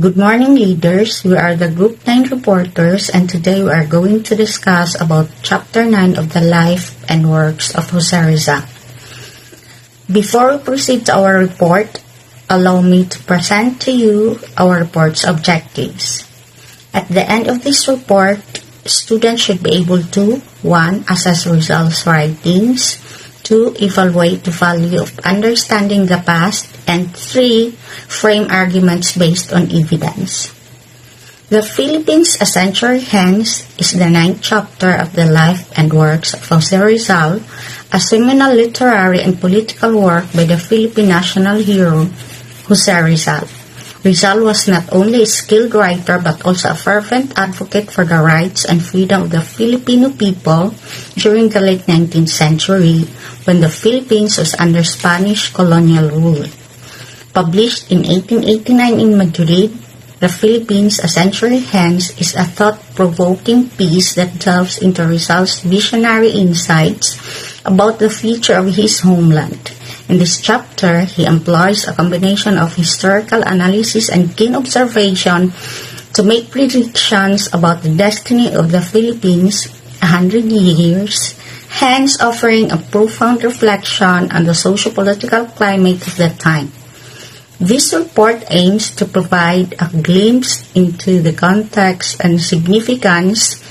Good morning, leaders. We are the Group 9 reporters, and today we are going to discuss about Chapter 9 of the life and works of Jose Rizal. Before we proceed to our report, allow me to present to you our report's objectives. At the end of this report, students should be able to 1. Assess Rizal's writings, 2. Evaluate the value of understanding the past, and 3. Frame arguments based on evidence. The Philippines a Century Hence is the 9th chapter of the life and works of Jose Rizal, a seminal literary and political work by the Philippine national hero, Jose Rizal. Rizal was not only a skilled writer but also a fervent advocate for the rights and freedom of the Filipino people during the late 19th century when the Philippines was under Spanish colonial rule. Published in 1889 in Madrid, The Philippines a Century Hence is a thought-provoking piece that delves into Rizal's visionary insights about the future of his homeland. In this chapter, he employs a combination of historical analysis and keen observation to make predictions about the destiny of the Philippines 100 years, hence offering a profound reflection on the socio-political climate of that time. This report aims to provide a glimpse into the context and significance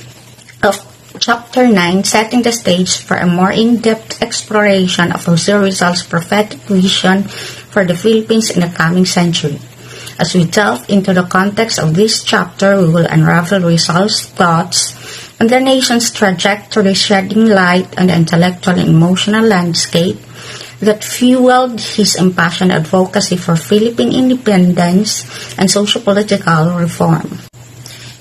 of Chapter 9, setting the stage for a more in-depth exploration of Jose Rizal's prophetic vision for the Philippines in the coming century. As we delve into the context of this chapter, we will unravel Rizal's thoughts on the nation's trajectory, shedding light on the intellectual and emotional landscape that fueled his impassioned advocacy for Philippine independence and socio-political reform.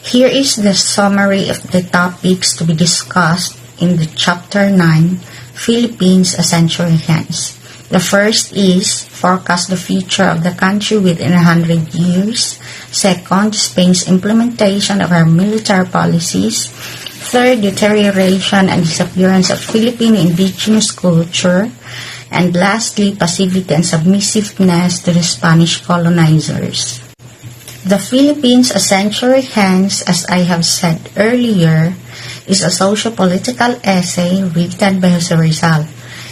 Here is the summary of the topics to be discussed in the Chapter 9, Philippines a Century Hence. The first is forecast the future of the country within 100 years. Second, Spain's implementation of her military policies. Third, deterioration and disappearance of Filipino indigenous culture. And lastly, passivity and submissiveness to the Spanish colonizers. The Philippines a Century Hence, as I have said earlier, is a socio-political essay written by Jose Rizal.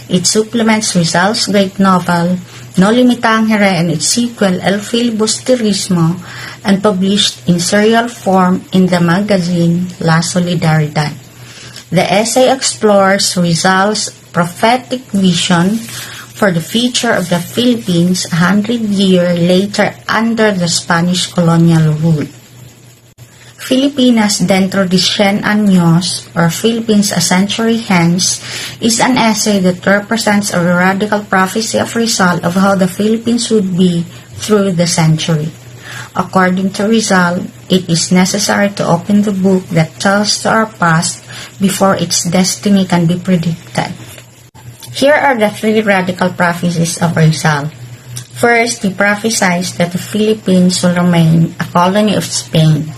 It supplements Rizal's great novel, No Limitangere, and its sequel, El Filibusterismo, and published in serial form in the magazine La Solidaridad. The essay explores Rizal's prophetic vision for the future of the Philippines 100 years later under the Spanish colonial rule. Filipinas dentro de 100 años, or Philippines a Century Hence, is an essay that represents a radical prophecy of Rizal of how the Philippines would be through the century. According to Rizal, it is necessary to open the book that tells to our past before its destiny can be predicted. Here are the 3 radical prophecies of Rizal. First, he prophesies that the Philippines will remain a colony of Spain.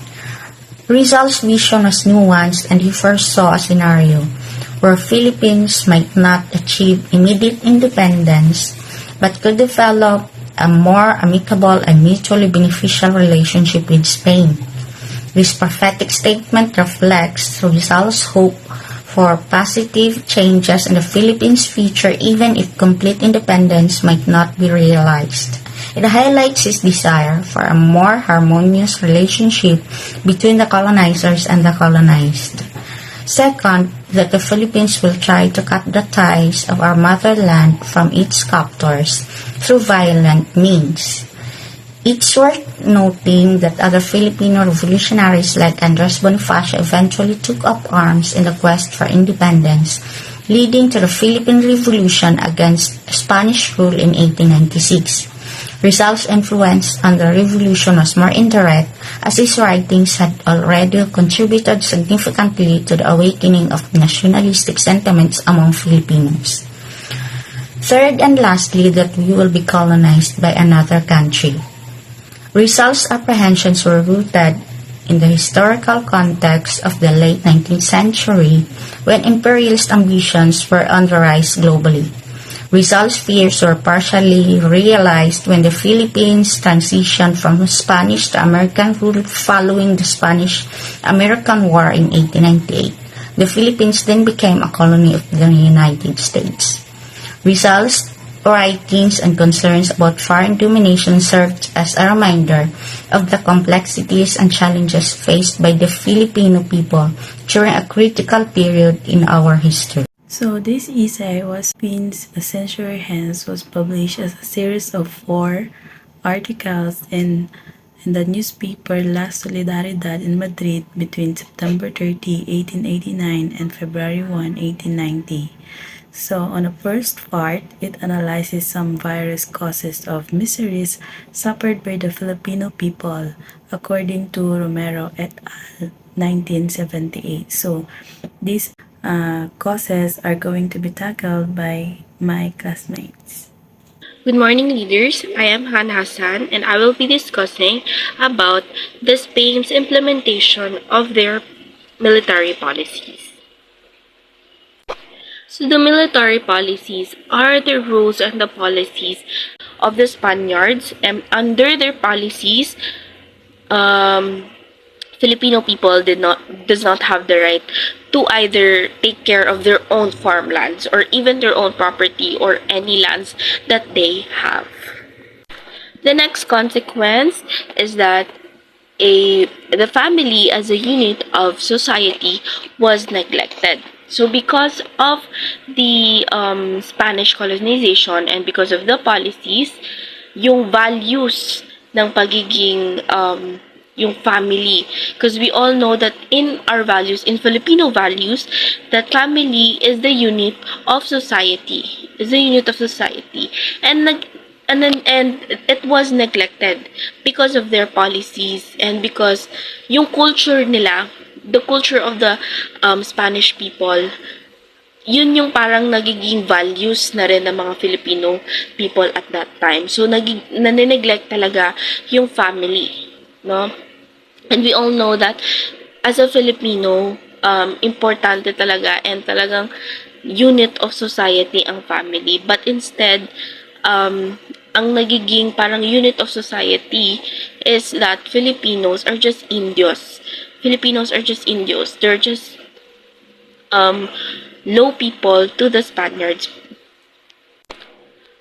Rizal's vision was nuanced, and he foresaw a scenario where Philippines might not achieve immediate independence but could develop a more amicable and mutually beneficial relationship with Spain. This prophetic statement reflects Rizal's hope for positive changes in the Philippines' future even if complete independence might not be realized. It highlights his desire for a more harmonious relationship between the colonizers and the colonized. Second, that the Philippines will try to cut the ties of our motherland from its captors through violent means. It's worth noting that other Filipino revolutionaries like Andres Bonifacio eventually took up arms in the quest for independence, leading to the Philippine Revolution against Spanish rule in 1896. Rizal's influence on the revolution was more indirect, as his writings had already contributed significantly to the awakening of nationalistic sentiments among Filipinos. Third and lastly, that we will be colonized by another country. Rizal's apprehensions were rooted in the historical context of the late 19th century when imperialist ambitions were on the rise globally. Rizal's fears were partially realized when the Philippines transitioned from Spanish to American rule following the Spanish-American War in 1898. The Philippines then became a colony of the United States. Rizal's writings and concerns about foreign domination served as a reminder of the complexities and challenges faced by the Filipino people during a critical period in our history. So this essay was Philippines a century hence was published as a series of 4 articles in the newspaper La Solidaridad in Madrid between September 30, 1889 and February 1, 1890. So on the first part, it analyzes some various causes of miseries suffered by the Filipino people according to Romero et al. 1978. So these causes are going to be tackled by my classmates. Good morning, leaders. I am Han Hassan, and I will be discussing about the Spain's implementation of their military policies. So the military policies are the rules and the policies of the Spaniards, and under their policies, Filipino people does not have the right to either take care of their own farmlands or even their own property or any lands that they have. The next consequence is that the family as a unit of society was neglected. So because of the Spanish colonization and because of the policies, yung values ng pagiging yung family, because we all know that in our values, in Filipino values, that family is the unit of society, and it was neglected because of their policies and because yung culture nila, the culture of the Spanish people, yun yung parang nagiging values na rin ng mga Filipino people at that time. So nanineglect talaga yung family, no? And we all know that as a Filipino, importante talaga and talagang unit of society ang family. But instead, ang nagiging parang unit of society is that Filipinos are just Indios. They're just low people to the Spaniards.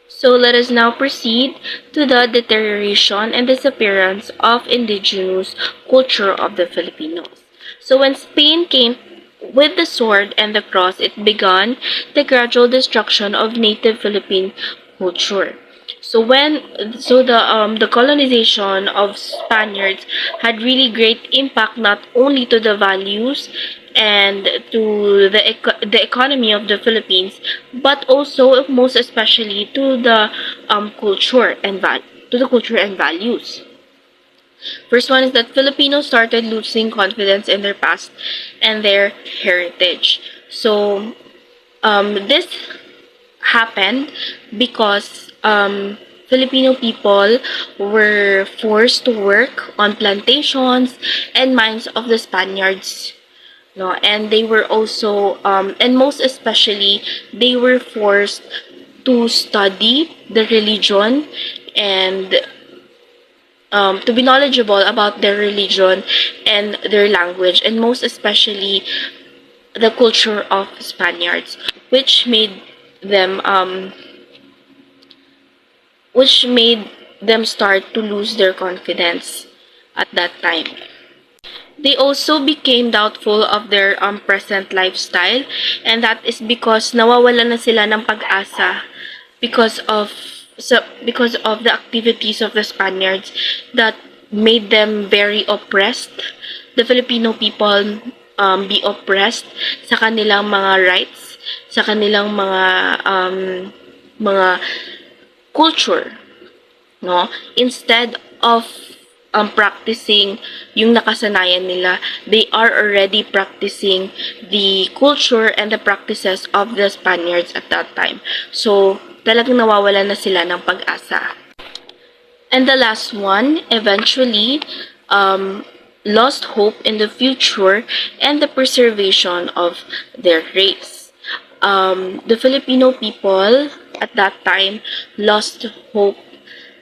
So let us now proceed to the deterioration and disappearance of indigenous culture of the Filipinos. So when Spain came with the sword and the cross, it began the gradual destruction of native Philippine culture. So the colonization of Spaniards had really great impact not only to the values and to the economy of the Philippines, but also most especially to the culture and values. First one is that Filipinos started losing confidence in their past and their heritage. So this happened because Filipino people were forced to work on plantations and mines of the Spaniards, no? And they were also and most especially they were forced to study the religion and to be knowledgeable about their religion and their language, and most especially the culture of Spaniards, which made them start to lose their confidence at that time. They also became doubtful of their present lifestyle, and that is because nawawalan na sila ng pag-asa because of the activities of the Spaniards that made them very oppressed. The Filipino people be oppressed sa kanilang mga rights, sa kanilang mga culture, no? Instead of practicing yung nakasanayan nila, they are already practicing the culture and the practices of the Spaniards at that time. So talagang nawawalan na sila ng pag-asa. And the last one, eventually lost hope in the future and the preservation of their race. The Filipino people at that time lost hope,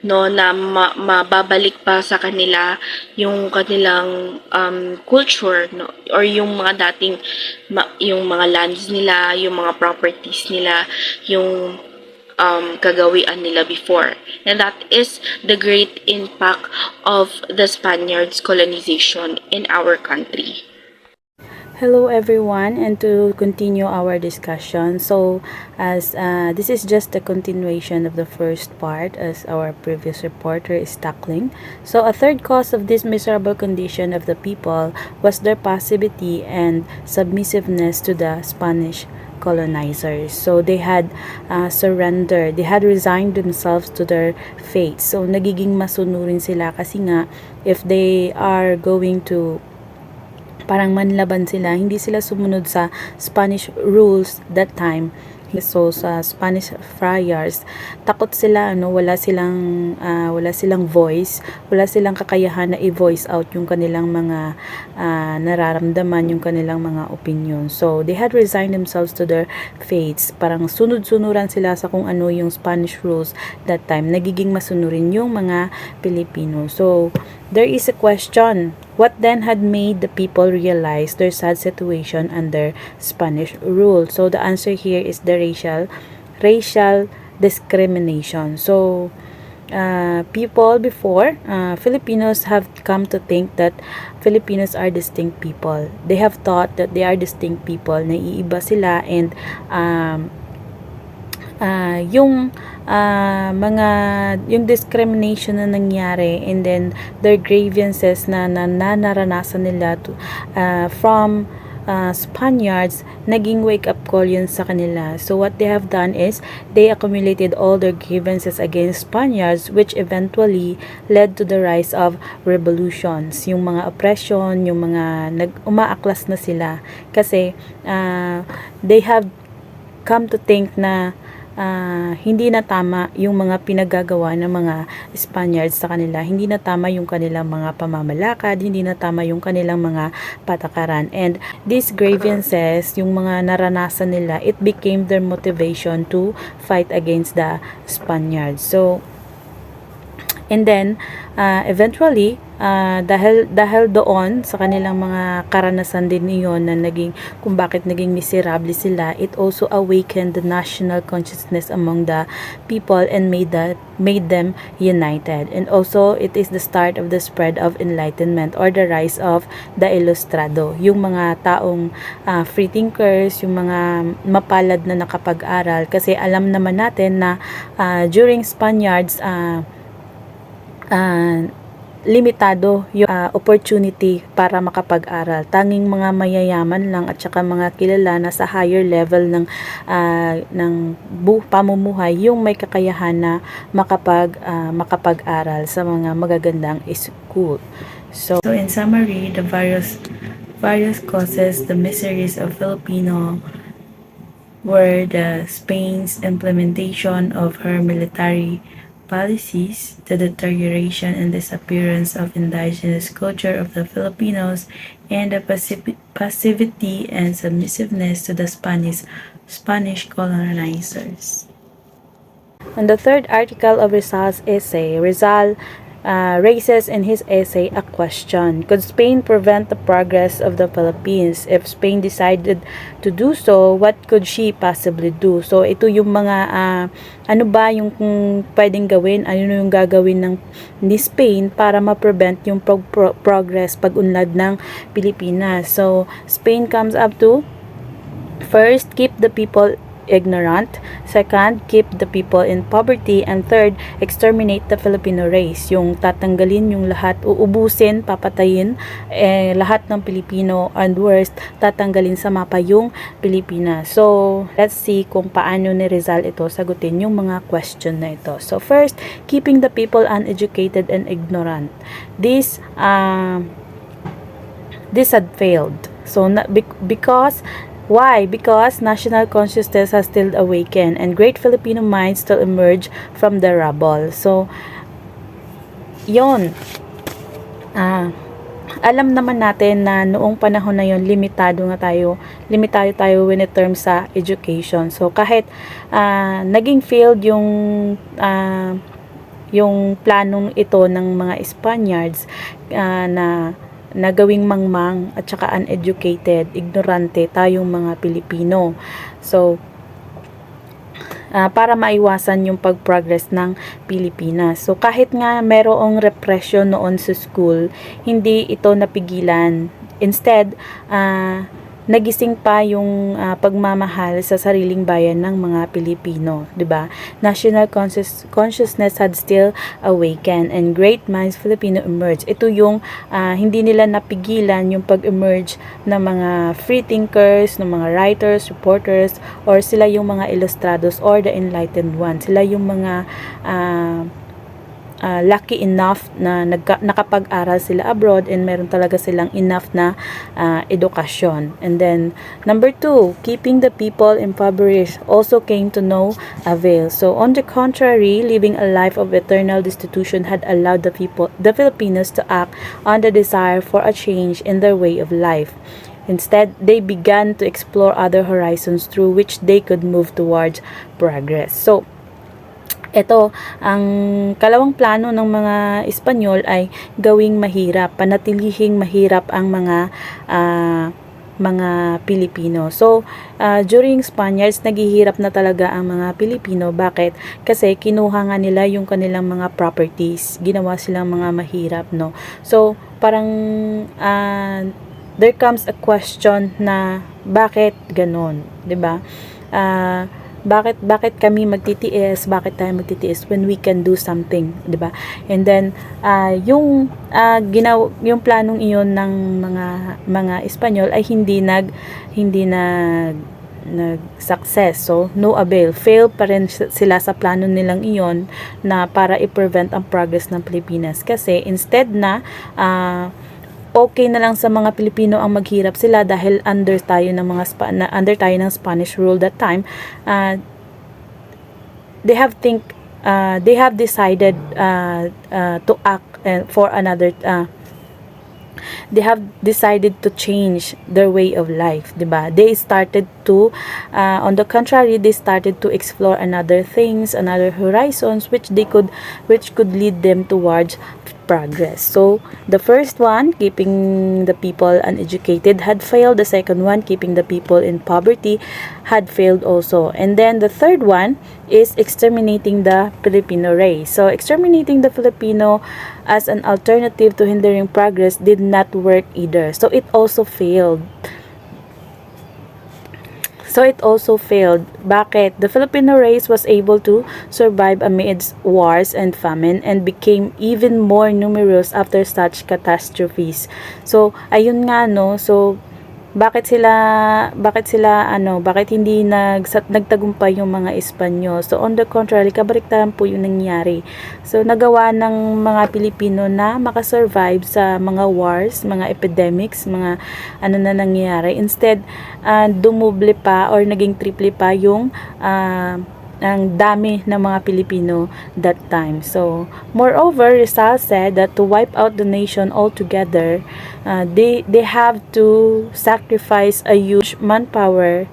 no, na mababalik pa sa kanila yung kanilang culture, no, or yung mga dating yung mga lands nila, yung mga properties nila, yung kagawian nila before. And that is the great impact of the Spaniards' colonization in our country. Hello everyone, and to continue our discussion, so as this is just a continuation of the first part as our previous reporter is tackling. So a third cause of this miserable condition of the people was their passivity and submissiveness to the Spanish colonizers. So they had surrendered, they had resigned themselves to their fate. So nagiging masunurin sila kasi nga if they are going to parang manlaban sila, hindi sila sumunod sa Spanish rules that time. So sa Spanish friars, takot sila, wala silang voice, wala silang kakayahan na i-voice out yung kanilang mga nararamdaman, yung kanilang mga opinion. So they had resigned themselves to their fates. Parang sunod-sunuran sila sa kung ano yung Spanish rules that time. Nagiging masunurin yung mga Pilipino. So there is a question. What then had made the people realize their sad situation under Spanish rule? So the answer here is the racial discrimination. So people before, Filipinos have come to think that Filipinos are distinct people. They have thought that they are distinct people, naiiba sila, and yung discrimination na nangyari, and then their grievances na naranasan nila from Spaniards, naging wake up call yun sa kanila. So what they have done is they accumulated all their grievances against Spaniards, which eventually led to the rise of revolutions, yung mga oppression, yung mga umaaklas na sila kasi they have come to think na hindi na tama yung mga pinagagawa ng mga Spaniards sa kanila, hindi na tama yung kanilang mga pamamalakad, hindi na tama yung kanilang mga patakaran, and these grievances, yung mga naranasan nila, it became their motivation to fight against the Spaniards. So and then eventually dahil doon sa kanilang mga karanasan din iyon na naging kung bakit naging miserable sila, it also awakened the national consciousness among the people and made them united. And also it is the start of the spread of enlightenment or the rise of the Ilustrado, yung mga taong free thinkers, yung mga mapalad na nakapag-aral, kasi alam naman natin na during Spaniards limitado yung opportunity para makapag-aral. Tanging mga mayayaman lang at saka mga kilala na sa higher level ng pamumuhay yung may kakayahan na makapag-aral sa mga magagandang school. So in summary, the various causes, the miseries of Filipino were the Spain's implementation of her military policies, the deterioration and disappearance of indigenous culture of the Filipinos, and the passivity and submissiveness to the Spanish colonizers. On the third article of Rizal's essay, Rizal raises in his essay a question: could Spain prevent the progress of the Philippines? If Spain decided to do so, what could she possibly do? So ito yung mga ano ba yung pwedeng gawin, ano yung gagawin ni Spain para ma-prevent yung progress, pag-unlad ng Pilipinas. So Spain comes up to: first, keep the people ignorant; second, keep the people in poverty; and third, exterminate the Filipino race. Yung tatanggalin yung lahat, uubusin, papatayin lahat ng Pilipino, and worst, tatanggalin sa mapa yung Pilipinas. So let's see kung paano ni Rizal ito sagutin yung mga question na ito. So first, keeping the people uneducated and ignorant. This had failed. So because why? Because national consciousness has still awakened and great Filipino minds still emerge from the rubble. So, yon. alam naman natin na noong panahon na yon limitado tayo when it terms sa education. So kahit naging failed yung planong ito ng mga Spaniards na gawing mangmang at saka uneducated, ignorante tayong mga Pilipino. So para maiwasan yung pag-progress ng Pilipinas. So kahit nga merong repression noon sa school, hindi ito napigilan. Instead, nagising pa yung pagmamahal sa sariling bayan ng mga Pilipino, 'di ba? National consciousness had still awakened and great minds Filipino emerged. Ito yung hindi nila napigilan yung pag-emerge ng mga free thinkers, ng mga writers, reporters, or sila yung mga ilustrados or the enlightened ones. Sila yung mga lucky enough na nakapag-aral sila abroad and meron talaga silang enough na edukasyon. And then, number 2, keeping the people impoverished also came to no avail. So, on the contrary, living a life of eternal destitution had allowed the Filipinos to act on the desire for a change in their way of life. Instead, they began to explore other horizons through which they could move towards progress. So, ito, ang kalawang plano ng mga Espanyol ay gawing mahirap, panatilihing mahirap ang mga Pilipino. So, during Spaniards, naghihirap na talaga ang mga Pilipino. Bakit? Kasi kinuha nga nila yung kanilang mga properties. Ginawa silang mga mahirap, no? So, parang there comes a question na bakit ganon, 'di ba? Bakit kami magtitiis, bakit tayo magtitiis when we can do something, 'di ba? And then yung planong iyon ng mga Espanyol ay hindi nag-success. So no avail, fail pa rin sila sa plano nilang iyon na para i-prevent ang progress ng Pilipinas, kasi instead na okay na lang sa mga Pilipino ang maghirap sila dahil under tayo ng Spanish rule that time. They have decided to act for another. They have decided to change their way of life, diba? They started to, on the contrary, they started to explore another things, another horizons, which could lead them towards progress. So, the first one, keeping the people uneducated, had failed. The second one, keeping the people in poverty, had failed also. And then the third one is exterminating the Filipino race. So, exterminating the Filipino as an alternative to hindering progress did not work either. So, it also failed. Bakit? The Filipino race was able to survive amidst wars and famine and became even more numerous after such catastrophes. So, ayun nga, no? So, bakit hindi nagtagumpay yung mga Espanyol? So, on the contrary, kabaliktaran po yung nangyari. So, nagawa ng mga Pilipino na makasurvive sa mga wars, mga epidemics, mga na nangyayari. Instead, dumuble pa or naging triple pa yung ang dami ng mga Pilipino that time. So, moreover, Rizal said that to wipe out the nation altogether, they have to sacrifice a huge number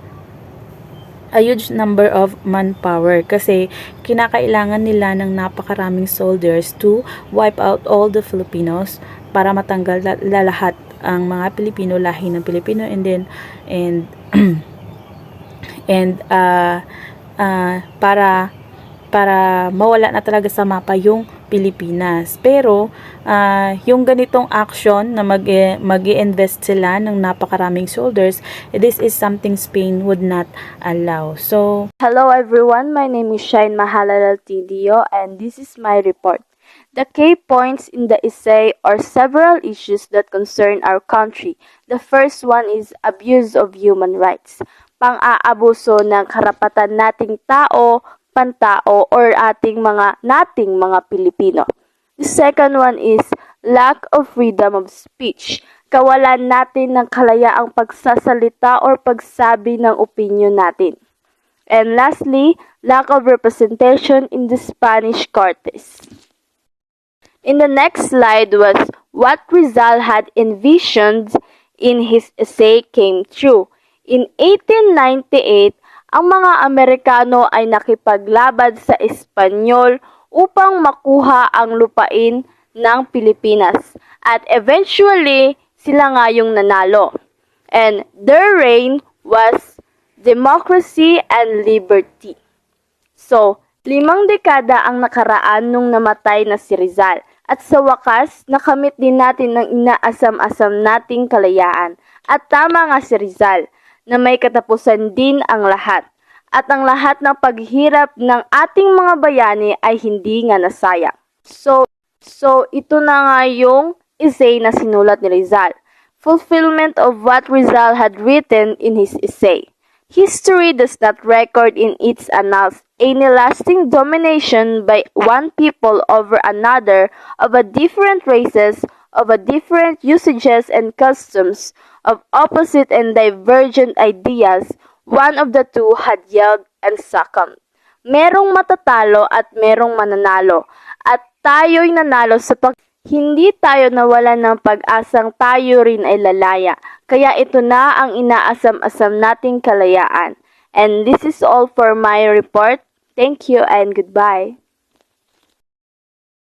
of manpower, kasi kinakailangan nila ng napakaraming soldiers to wipe out all the Filipinos para matanggal lahat ang mga Pilipino, lahi ng Pilipino, para mawala na talaga sa mapa yung Pilipinas. Pero yung ganitong action na mag-i-invest sila ng napakaraming soldiers, this is something Spain would not allow. So, hello everyone, my name is Shine Mahalal Tidio and this is my report. The key points in the essay are several issues that concern our country. The first one is abuse of human rights, pang-aabuso ng karapatan nating tao, pantao, or nating mga Pilipino. The second one is lack of freedom of speech, kawalan natin ng kalayaang pagsasalita or pagsabi ng opinion natin. And lastly, lack of representation in the Spanish Cortes. In the next slide was what Rizal had envisioned in his essay came true. In 1898, ang mga Amerikano ay nakipaglaban sa Espanyol upang makuha ang lupain ng Pilipinas. At eventually, sila nga yung nanalo. And their reign was democracy and liberty. So, 5 dekada ang nakaraan nung namatay na si Rizal. At sa wakas, nakamit din natin ng inaasam-asam nating kalayaan. At tama nga si Rizal, na may katapusan din ang lahat. At ang lahat ng paghihirap ng ating mga bayani ay hindi nga nasayang. So ito na nga yung essay na sinulat ni Rizal. Fulfillment of what Rizal had written in his essay. History does not record in its annals any lasting domination by one people over another of a different races, of a different usages and customs, of opposite and divergent ideas. One of the two had yelled and succumbed. Merong matatalo at merong mananalo, at tayo'y nanalo hindi tayo nawalan ng pag-asang tayo rin ay lalaya. Kaya ito na ang inaasam-asam nating kalayaan. And this is all for my report. Thank you and goodbye.